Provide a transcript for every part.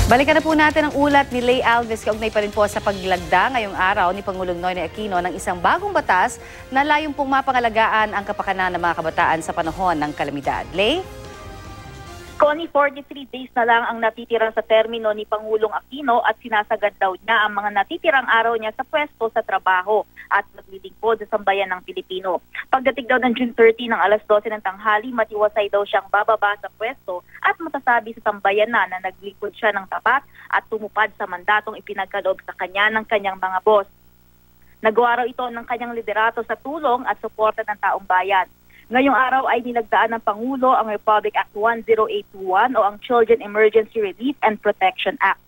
Balikan na po natin ang ulat ni Lay Alves kaugnay pa rin po sa paglagda ngayong araw ni Pangulong Noynoy Aquino ng isang bagong batas na layong pong mapangalagaan ang kapakanan ng mga kabataan sa panahon ng kalamidad. Lay? Connie, 43 days na lang ang natitira sa termino ni Pangulong Aquino at sinasagad daw niya ang mga natitirang araw niya sa pwesto sa trabaho at maglilingkod sa sambayan ng Pilipino. Pagdating daw ng June 30 ng alas 12 ng tanghali, matiwasay daw siyang bababa sa pwesto at matasabi sa sambayan na naglingkod siya ng tapat at tumupad sa mandatong ipinagkaloob sa kanya ng kanyang mga boss. Nagawa raw ito ng kanyang liderato sa tulong at suporta ng taong bayan. Ngayong araw ay nilagdaan ng Pangulo ang Republic Act 10821 o ang Children Emergency Relief and Protection Act.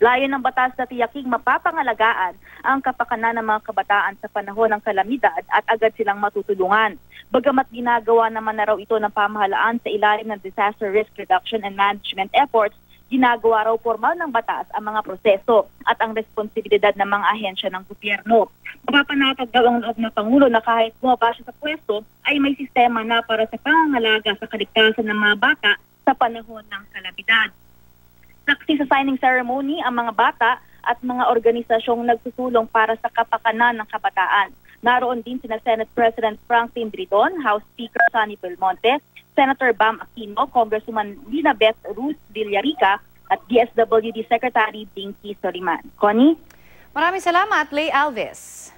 Layon ng batas na tiyaking mapapangalagaan ang kapakanan ng mga kabataan sa panahon ng kalamidad at agad silang matutulungan. Bagamat ginagawa naman na raw ito ng pamahalaan sa ilalim ng Disaster Risk Reduction and Management Efforts, ginagawa raw formal ng batas ang mga proseso at ang responsibilidad ng mga ahensya ng gobyerno. Mapapanatag daw ang loob ng Pangulo na kahit bumaba siya sa pwesto ay may sistema na para sa pangangalaga sa kaligtasan ng mga bata sa panahon ng kalamidad. Saksi sa signing ceremony ang mga bata at mga organisasyong nagsusulong para sa kapakanan ng kabataan. Naroon din sina Senate President Franklin Dridon, House Speaker Sonny Belmonte, Senator Bam Aquino, Congresswoman Lina Beth Ruth Villarica at DSWD Secretary Dinky Soliman. Connie? Maraming salamat, Lay Alves.